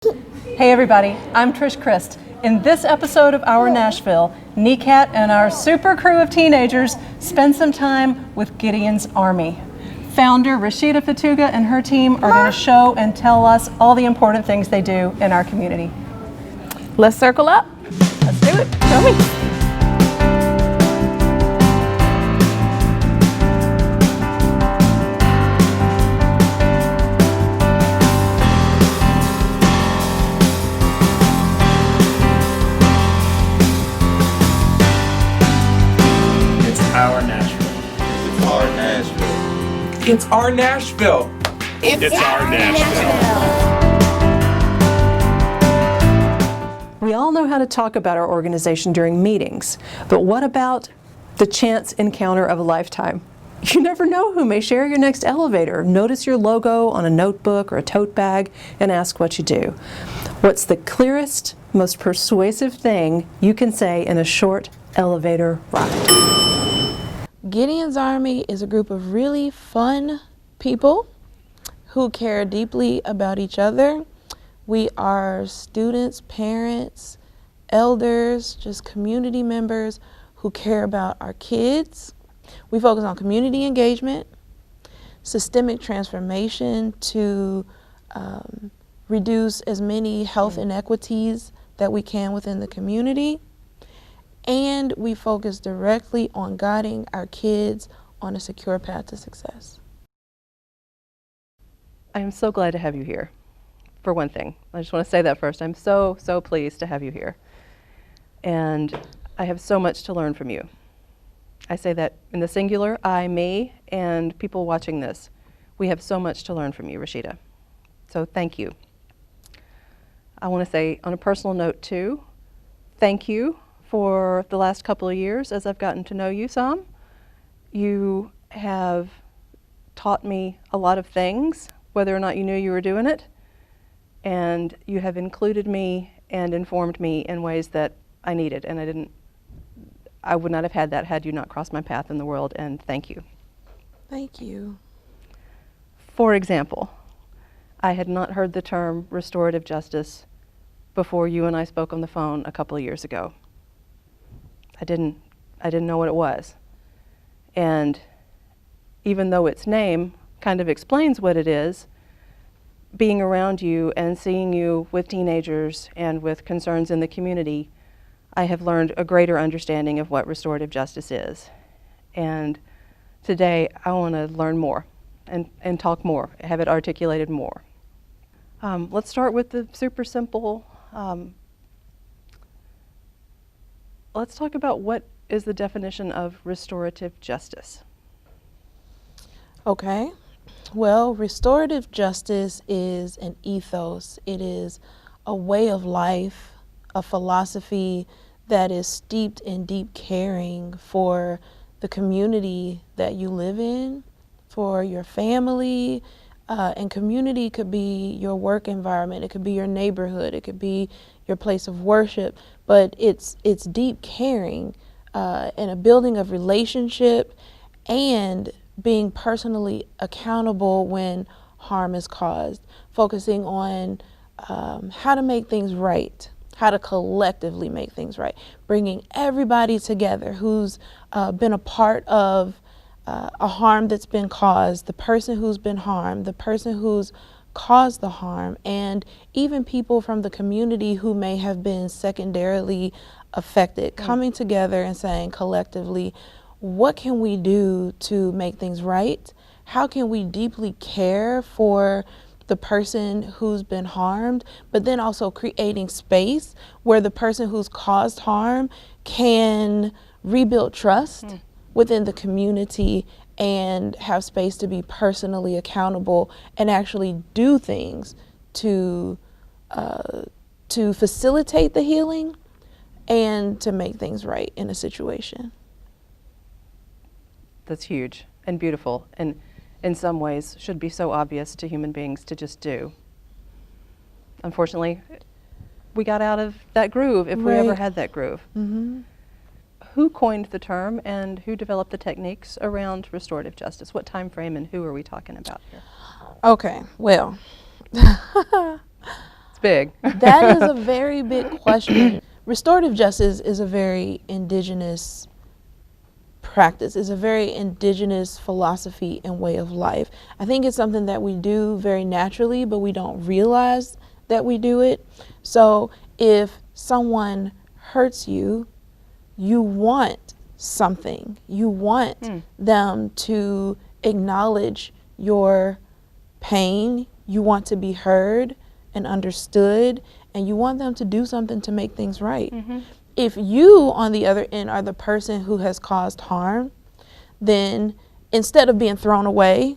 Hey everybody, I'm Trish Christ. In this episode of Our Nashville, NECAT and our super crew of teenagers spend some time with Gideon's Army. Founder Rashida Fatuga and her team are going to show and tell us all the important things they do in our community. Let's circle up. Let's do it. Show me. Our Nashville. It's our Nashville. It's our Nashville. It's our Nashville. We all know how to talk about our organization during meetings, but what about the chance encounter of a lifetime? You never know who may share your next elevator, notice your logo on a notebook or a tote bag, and ask what you do. What's the clearest, most persuasive thing you can say in a short elevator ride? Gideon's Army is a group of really fun people who care deeply about each other. We are students, parents, elders, just community members who care about our kids. We focus on community engagement, systemic transformation to reduce as many health inequities that we can within the community. And we focus directly on guiding our kids on a secure path to success. I am so glad to have you here, for one thing. I just want to say that first. I'm so pleased to have you here. And I have so much to learn from you. I say that in the singular, I, me, and people watching this. We have so much to learn from you, Rashida. So thank you. I want to say on a personal note too, thank you for the last couple of years as I've gotten to know you some. You have taught me a lot of things, whether or not you knew you were doing it, and you have included me and informed me in ways that I needed, and I would not have had that had you not crossed my path in the world, and thank you. Thank you. For example, I had not heard the term restorative justice before you and I spoke on the phone a couple of years ago. I didn't know what it was. And even though its name kind of explains what it is, being around you and seeing you with teenagers and with concerns in the community, I have learned a greater understanding of what restorative justice is. And today I want to learn more and talk more, have it articulated more. Let's start with the super simple. Let's talk about what is the definition of restorative justice. Okay. Well, restorative justice is an ethos. It is a way of life, a philosophy that is steeped in deep caring for the community that you live in, for your family, and community could be your work environment, it could be your neighborhood, it could be your place of worship, but it's deep caring and a building of relationship and being personally accountable when harm is caused, focusing on how to make things right, how to collectively make things right, bringing everybody together who's been a part of a harm that's been caused, the person who's been harmed, the person who's caused the harm, and even people from the community who may have been secondarily affected, coming together and saying collectively, what can we do to make things right? How can we deeply care for the person who's been harmed, but then also creating space where the person who's caused harm can rebuild trust within the community and have space to be personally accountable and actually do things to facilitate the healing and to make things right in a situation. That's huge and beautiful, and in some ways should be so obvious to human beings to just do. Unfortunately, we got out of that groove if we ever had that groove. Mm-hmm. Who coined the term and who developed the techniques around restorative justice? What time frame and who are we talking about here? Okay, well, It's big. That is a very big question. Restorative justice is a very indigenous practice. It's a very indigenous philosophy and way of life. I think it's something that we do very naturally, but we don't realize that we do it. So if someone hurts you, you want something. You want them to acknowledge your pain. You want to be heard and understood, and you want them to do something to make things right. If you, on the other end, are the person who has caused harm, then instead of being thrown away,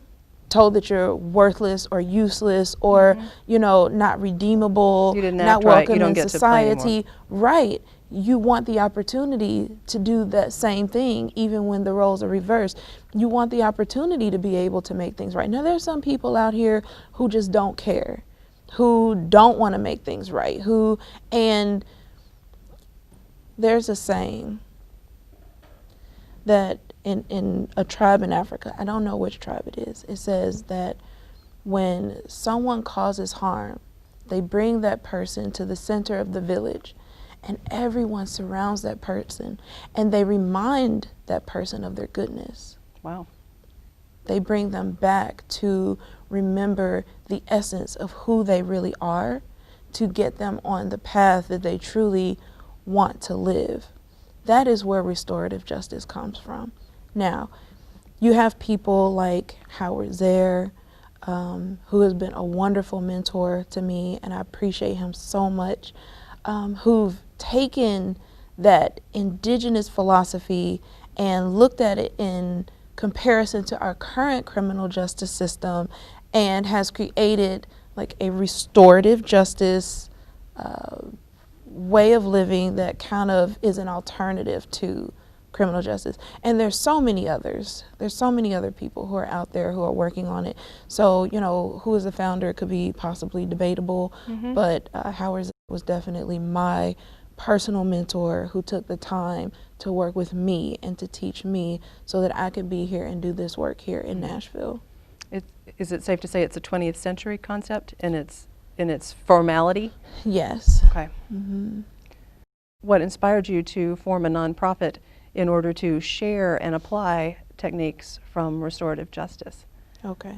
told that you're worthless or useless or, you know, not redeemable, You didn't not act right, you welcome don't in get to play anymore. society, right? You want the opportunity to do that same thing even when the roles are reversed. You want the opportunity to be able to make things right. Now, there's some people out here who just don't care, who don't want to make things right, and there's a saying that in a tribe in Africa, I don't know which tribe it is, it says that when someone causes harm, they bring that person to the center of the village and everyone surrounds that person and they remind that person of their goodness. Wow. They bring them back to remember the essence of who they really are, to get them on the path that they truly want to live. That is where restorative justice comes from. Now, you have people like Howard Zare, who has been a wonderful mentor to me, and I appreciate him so much, who've taken that indigenous philosophy and looked at it in comparison to our current criminal justice system and has created like a restorative justice way of living that kind of is an alternative to criminal justice. And there's so many others. There's so many other people who are out there who are working on it. So, you know, who is the founder could be possibly debatable, but Howard was definitely my personal mentor who took the time to work with me and to teach me so that I could be here and do this work here in Nashville. Is it safe to say it's a 20th century concept in its formality? Yes. Okay. What inspired you to form a nonprofit in order to share and apply techniques from restorative justice? Okay.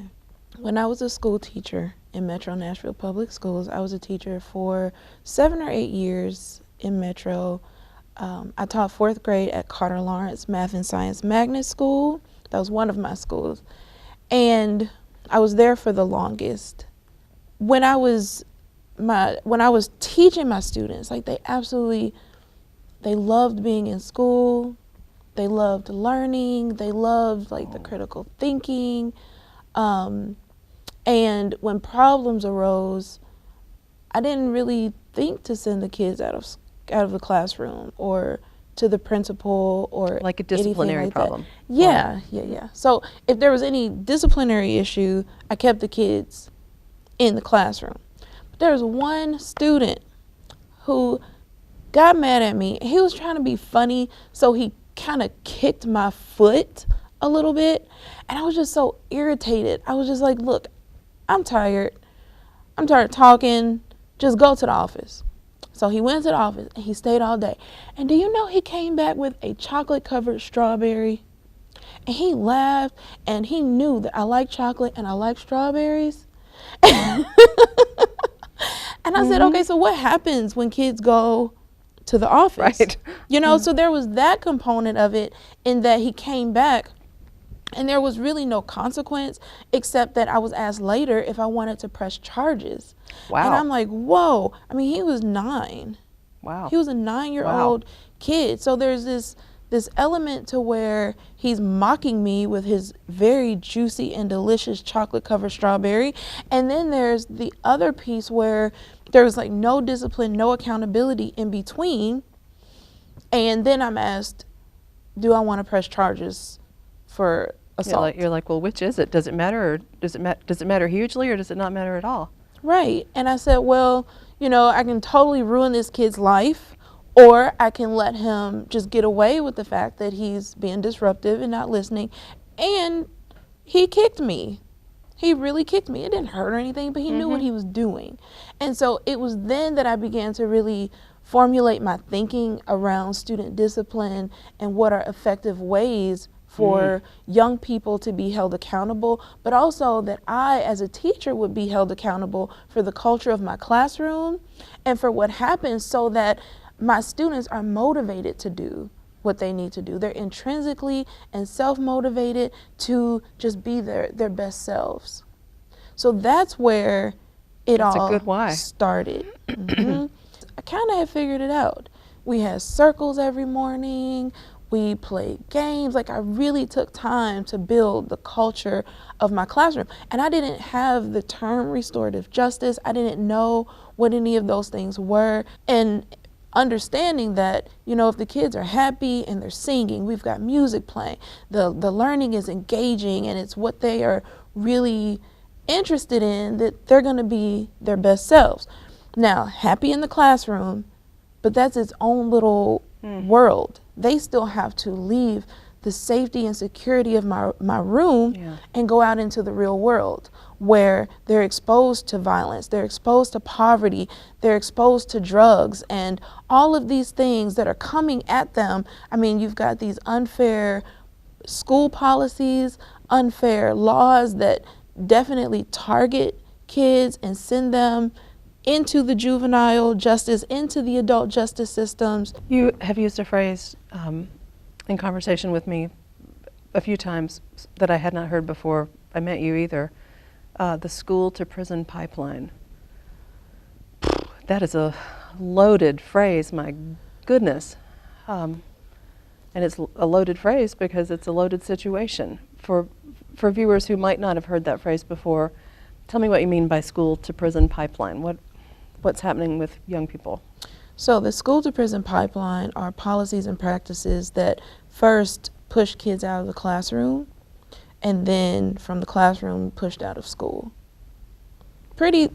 When I was a school teacher in Metro Nashville Public Schools, I was a teacher for 7 or 8 years in Metro. I taught 4th grade at Carter Lawrence Math and Science Magnet School. That was one of my schools. And I was there for the longest. When I was teaching my students, like they loved being in school. They loved learning. They loved like the critical thinking. And when problems arose, I didn't really think to send the kids out of the classroom or to the principal or Like a disciplinary anything like problem. that. Yeah. So if there was any disciplinary issue, I kept the kids in the classroom. But there was one student who got mad at me. He was trying to be funny, so he kind of kicked my foot a little bit, and I was just so irritated. I was just like, look, I'm tired of talking, just go to the office. So he went to the office and he stayed all day. And do you know he came back with a chocolate covered strawberry? And he laughed and he knew that I like chocolate and I like strawberries. And I said, okay, so what happens when kids go to the office? Right. You know, so there was that component of it in that he came back and there was really no consequence except that I was asked later if I wanted to press charges. Wow. And I'm like, whoa. I mean, he was 9. Wow. He was a 9-year-old kid. So there's this element to where he's mocking me with his very juicy and delicious chocolate covered strawberry. And then there's the other piece where there was like no discipline, no accountability in between. And then I'm asked, do I want to press charges for assault? You're like, well, which is it? Does it matter, or does it matter hugely, or does it not matter at all? Right. And I said, well, you know, I can totally ruin this kid's life, or I can let him just get away with the fact that he's being disruptive and not listening. And he kicked me. He really kicked me. It didn't hurt or anything, but he knew what he was doing. And so it was then that I began to really formulate my thinking around student discipline and what are effective ways for young people to be held accountable, but also that I, as a teacher, would be held accountable for the culture of my classroom and for what happens, so that my students are motivated to do what they need to do. They're intrinsically and self-motivated to just be their best selves. So that's where That's a good why. started. I kind of had figured it out. We had circles every morning. We played games. Like, I really took time to build the culture of my classroom. And I didn't have the term restorative justice. I didn't know what any of those things were. And understanding that, you know, if the kids are happy and they're singing, we've got music playing, the learning is engaging and it's what they are really interested in, that they're going to be their best selves. Now, happy in the classroom, but that's its own little world. They still have to leave the safety and security of my room and go out into the real world, where they're exposed to violence, they're exposed to poverty, they're exposed to drugs, and all of these things that are coming at them. I mean, you've got these unfair school policies, unfair laws that definitely target kids and send them into the juvenile justice, into the adult justice systems. You have used a phrase in conversation with me a few times that I had not heard before I met you either, the school to prison pipeline. That is a loaded phrase, my goodness. And it's a loaded phrase because it's a loaded situation. For viewers who might not have heard that phrase before, tell me what you mean by school to prison pipeline. What's happening with young people? So the school to prison pipeline are policies and practices that first push kids out of the classroom and then from the classroom pushed out of school. Pretty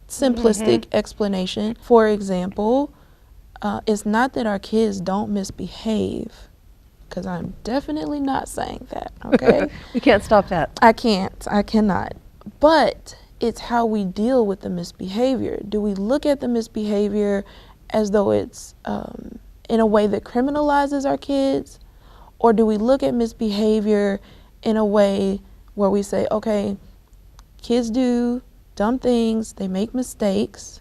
simplistic explanation. For example, it's not that our kids don't misbehave, because I'm definitely not saying that, okay? We can't stop that. I cannot. But it's how we deal with the misbehavior. Do we look at the misbehavior as though it's in a way that criminalizes our kids? Or do we look at misbehavior in a way where we say, okay, kids do dumb things, they make mistakes,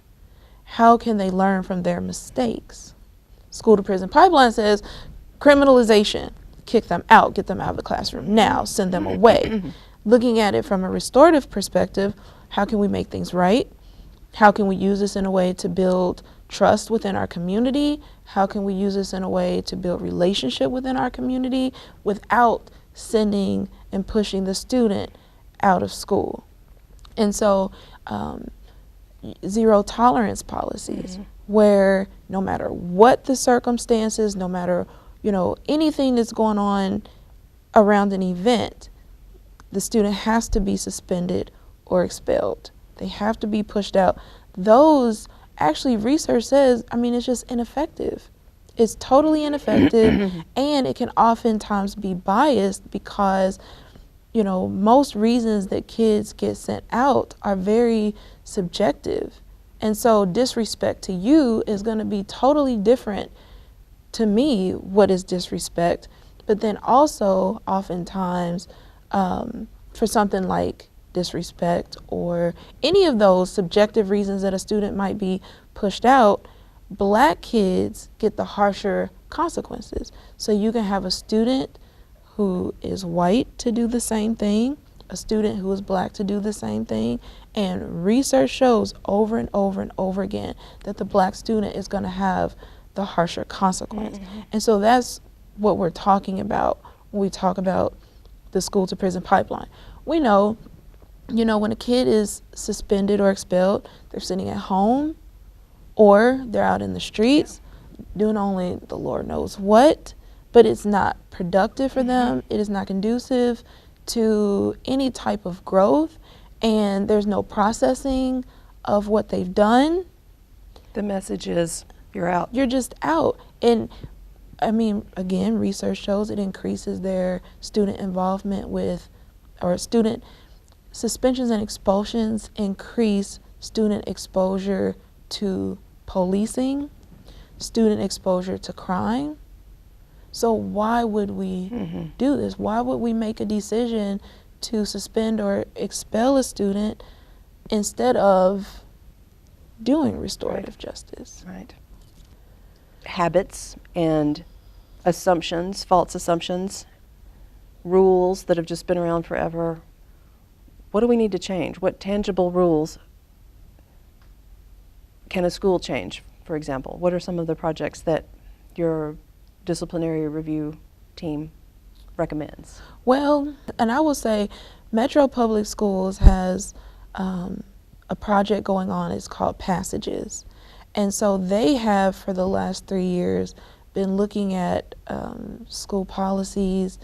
how can they learn from their mistakes? School to prison pipeline says criminalization, kick them out, get them out of the classroom now, send them away. Looking at it from a restorative perspective, how can we make things right? How can we use this in a way to build trust within our community? How can we use this in a way to build relationship within our community without sending and pushing the student out of school? And so zero tolerance policies, where no matter what the circumstances, no matter, you know, anything that's going on around an event, the student has to be suspended or expelled. They have to be pushed out. Those, actually, research says, I mean, it's just ineffective. It's totally ineffective, and it can oftentimes be biased because, you know, most reasons that kids get sent out are very subjective. And so disrespect to you is going to be totally different to me, what is disrespect. But then also, oftentimes, for something like disrespect or any of those subjective reasons that a student might be pushed out, Black kids get the harsher consequences. So you can have a student who is white to do the same thing, a student who is Black to do the same thing, and research shows over and over and over again that the Black student is going to have the harsher consequence. And so that's what we're talking about when we talk about the school to prison pipeline. We know, you know, when a kid is suspended or expelled, they're sitting at home or they're out in the streets doing only the Lord knows what, but it's not productive for them. It is not conducive to any type of growth, and there's no processing of what they've done. The message is, you're out. You're just out. And I mean, again, research shows it increases their student involvement with, or student suspensions and expulsions increase student exposure to policing, student exposure to crime. So why would we do this? Why would we make a decision to suspend or expel a student instead of doing restorative justice? Right. Habits and assumptions, false assumptions, rules that have just been around forever. What do we need to change? What tangible rules can a school change, for example? What are some of the projects that your disciplinary review team recommends? Well, and I will say Metro Public Schools has a project going on. It's called Passages. And so they have, for the last 3 years, been looking at school policies,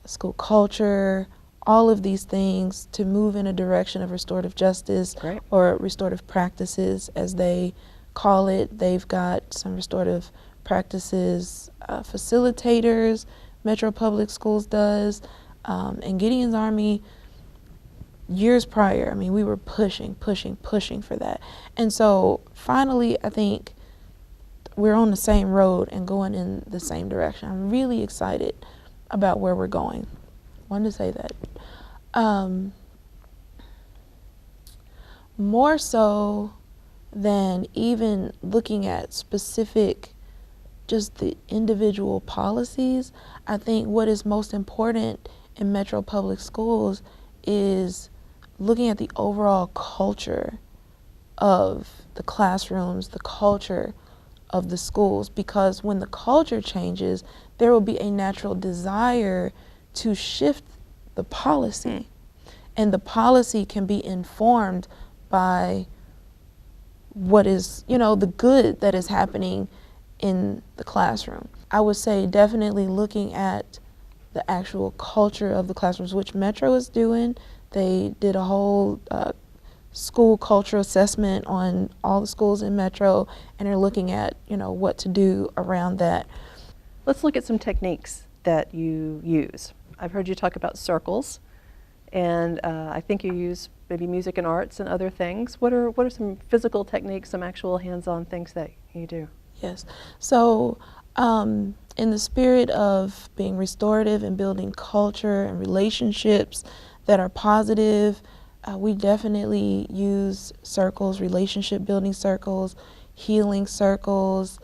school culture, all of these things to move in a direction of restorative justice. Great. Or restorative practices, as they call it. They've got some restorative practices facilitators, Metro Public Schools does, and Gideon's Army. Years prior, I mean, we were pushing for that. And so finally, I think we're on the same road and going in the same direction. I'm really excited about where we're going. Wanted to say that. More so than even looking at specific, just the individual policies, I think what is most important in Metro Public Schools is looking at the overall culture of the classrooms, the culture of the schools, because when the culture changes, there will be a natural desire to shift the policy. And the policy can be informed by what is, the good that is happening in the classroom. I would say definitely looking at the actual culture of the classrooms, which Metro is doing. They did a whole school culture assessment on all the schools in Metro, and are looking at, what to do around that. Let's look at some techniques that you use. I've heard you talk about circles, and I think you use maybe music and arts and other things. What are some physical techniques, some actual hands-on things that you do? Yes. So in the spirit of being restorative and building culture and relationships that are positive, we definitely use circles, relationship building circles, healing circles.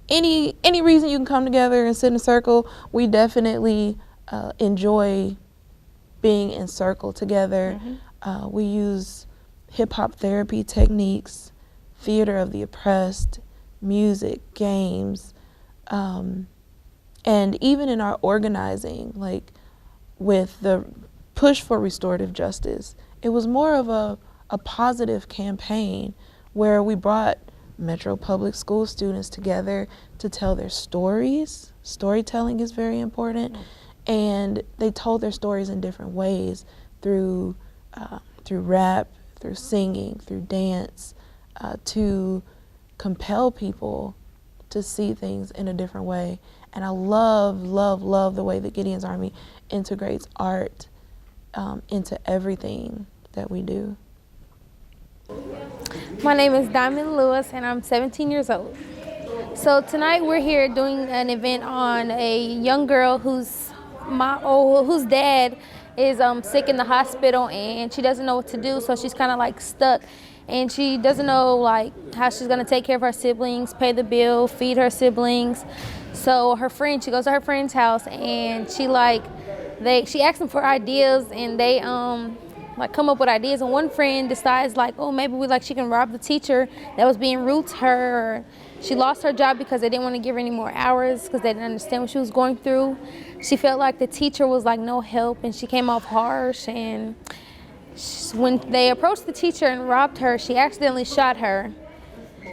Any reason you can come together and sit in a circle, we definitely enjoy being in circle together. We use hip-hop therapy techniques, theater of the oppressed, music, games, and even in our organizing, like with the push for restorative justice, it was more of a positive campaign where we brought Metro Public School students together to tell their stories. Storytelling is very important, and they told their stories in different ways through rap, through singing, through dance, to compel people to see things in a different way. And I love the way that Gideon's Army integrates art into everything that we do. My name is Diamond Lewis, and I'm 17 years old. So tonight we're here doing an event on a young girl whose dad is sick in the hospital, and she doesn't know what to do, so she's kind of like stuck. And she doesn't know how she's gonna take care of her siblings, pay the bill, feed her siblings. So she goes to her friend's house, and she asks them for ideas, and they come up with ideas. And one friend decides maybe she can rob the teacher that was being rude to her. Or she lost her job because they didn't want to give her any more hours because they didn't understand what she was going through. She felt like the teacher was no help, and she came off harsh. And when they approached the teacher and robbed her, she accidentally shot her.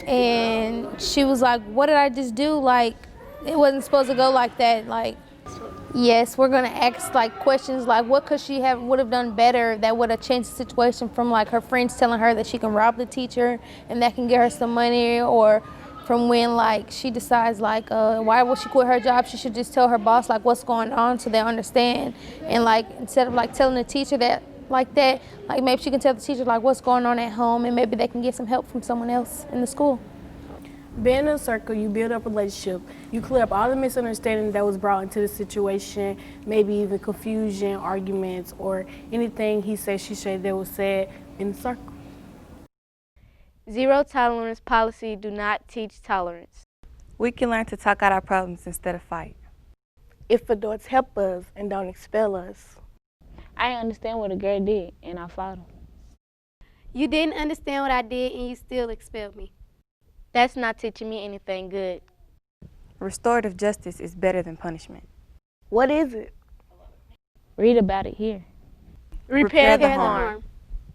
And she was like, "What did I just do? It wasn't supposed to go like that." Yes, we're gonna ask questions what could she would have done better that would have changed the situation, from her friends telling her that she can rob the teacher and that can get her some money, or from when she decides why would she quit her job, she should just tell her boss what's going on so they understand. And instead of telling the teacher that like that. Like maybe she can tell the teacher like what's going on at home, and maybe they can get some help from someone else in the school. Being in a circle, you build up a relationship. You clear up all the misunderstanding that was brought into the situation, maybe even confusion, arguments, or anything he said, she said that was said in the circle. Zero tolerance policy do not teach tolerance. We can learn to talk out our problems instead of fight. If adults help us and don't expel us. I didn't understand what a girl did, and I fought him. You didn't understand what I did, and you still expelled me. That's not teaching me anything good. Restorative justice is better than punishment. What is it? Read about it here. Repair the harm.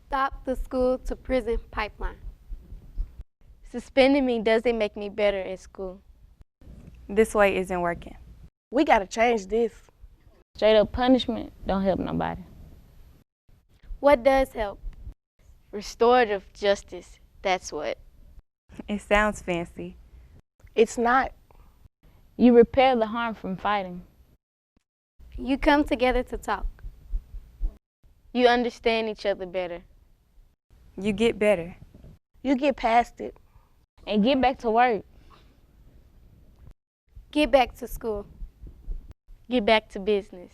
Stop the school to prison pipeline. Suspending me doesn't make me better at school. This way isn't working. We gotta change this. Straight up punishment don't help nobody. What does help? Restorative justice, that's what. It sounds fancy. It's not. You repair the harm from fighting. You come together to talk. You understand each other better. You get better. You get past it. And get back to work. Get back to school. Get back to business.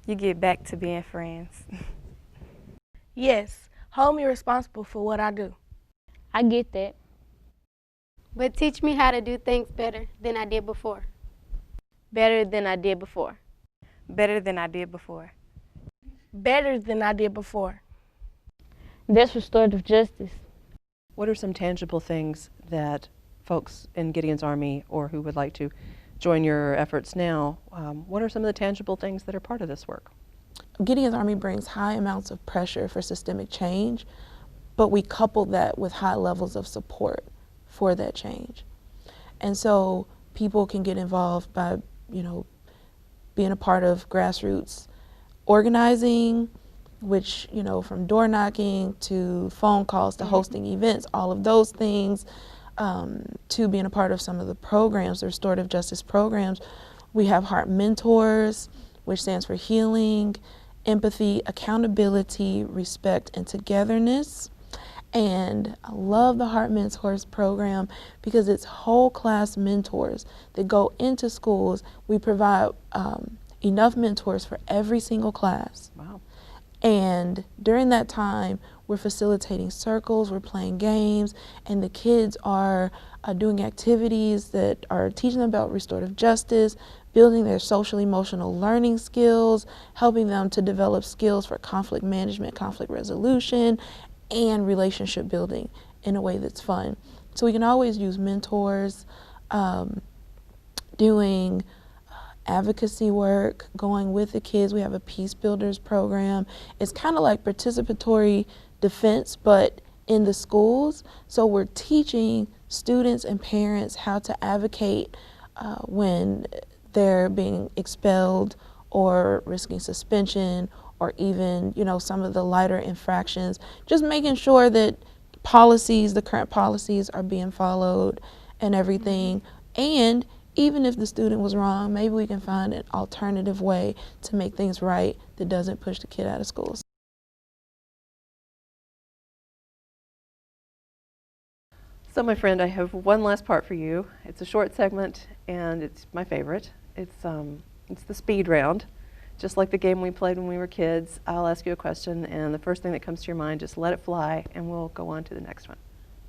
You get back to being friends. Yes, hold me responsible for what I do. I get that. But teach me how to do things better than I did before. Better than I did before. Better than I did before. Better than I did before. That's restorative justice. What are some tangible things that folks in Gideon's Army or who would like to join your efforts now, what are some of the tangible things that are part of this work? Gideon's Army brings high amounts of pressure for systemic change, but we couple that with high levels of support for that change. And so people can get involved by, being a part of grassroots organizing, which, from door knocking to phone calls to hosting events, all of those things, to being a part of some of the programs, the restorative justice programs. We have Heart Mentors, which stands for healing, empathy, accountability, respect, and togetherness. And I love the Heart Mentors program because it's whole class mentors that go into schools. We provide enough mentors for every single class. Wow. And during that time, we're facilitating circles, we're playing games, and the kids are doing activities that are teaching them about restorative justice, building their social emotional learning skills, helping them to develop skills for conflict management, conflict resolution, and relationship building in a way that's fun. So we can always use mentors, doing advocacy work, going with the kids. We have a Peace Builders program. It's kind of like participatory defense, but in the schools. So we're teaching students and parents how to advocate when they're being expelled or risking suspension, or even, some of the lighter infractions, just making sure that policies, the current policies, are being followed and everything. And even if the student was wrong, maybe we can find an alternative way to make things right that doesn't push the kid out of school. So my friend, I have one last part for you. It's a short segment and it's my favorite. It's the speed round. Just like the game we played when we were kids, I'll ask you a question and the first thing that comes to your mind, just let it fly and we'll go on to the next one.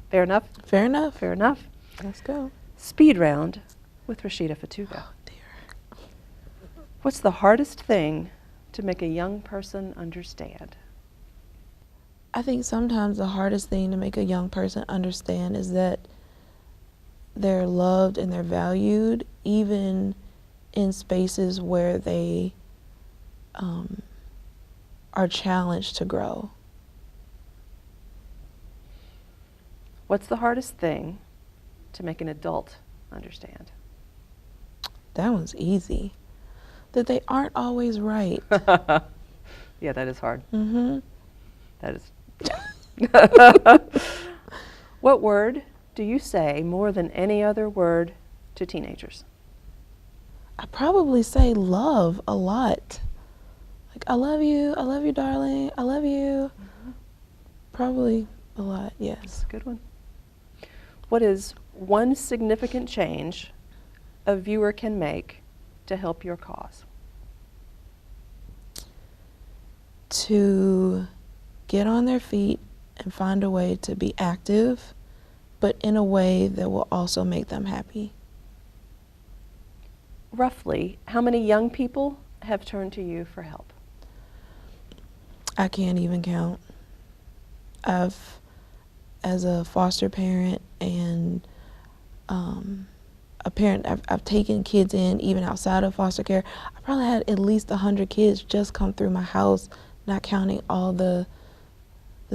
Fair enough? Fair enough. Fair enough. Let's go. Speed round with Rashida Fatuga. Oh, dear. What's the hardest thing to make a young person understand? I think sometimes the hardest thing to make a young person understand is that they're loved and they're valued, even in spaces where they are challenged to grow. What's the hardest thing to make an adult understand? That one's easy. That they aren't always right. Yeah, that is hard. Mm-hmm. That is. What word do you say more than any other word to teenagers? I probably say love a lot. Like, I love you, darling, I love you. Probably a lot, yes. That's a good one. What is one significant change a viewer can make to help your cause? To get on their feet and find a way to be active, but in a way that will also make them happy. Roughly, how many young people have turned to you for help? I can't even count. As a foster parent and a parent, I've taken kids in even outside of foster care. I probably had at least 100 kids just come through my house, not counting all the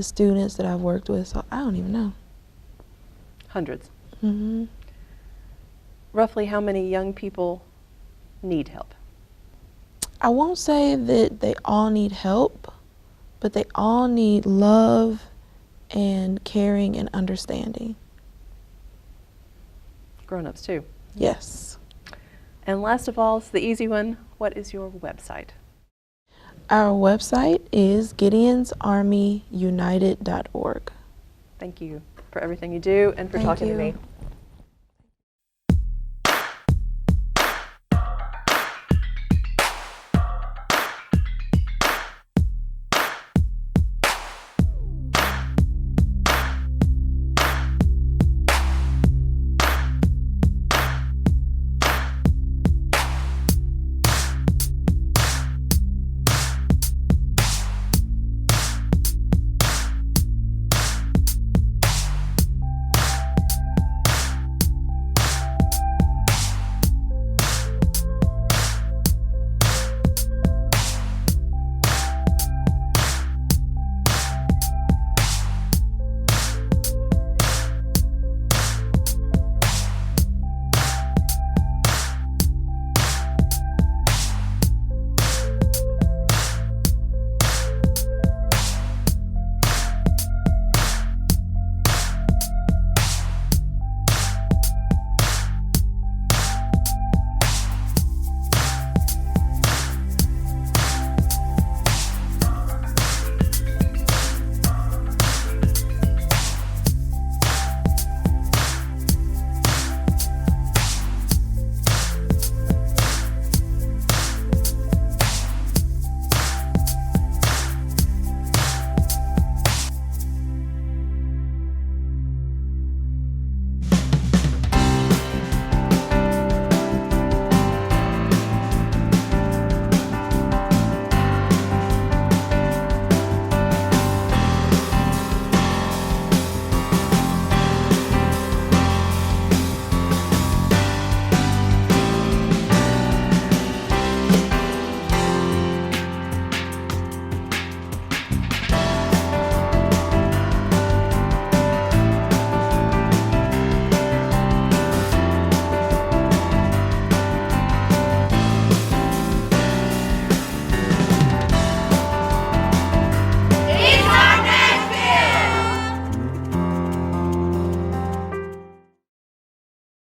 students that I've worked with, so I don't even know. Hundreds. Mm-hmm. Roughly how many young people need help? I won't say that they all need help, but they all need love and caring and understanding. Grown-ups too. Yes. And last of all, it's the easy one. What is your website? Our website is gideonsarmyunited.org. Thank you for everything you do and for Thank talking to you. me.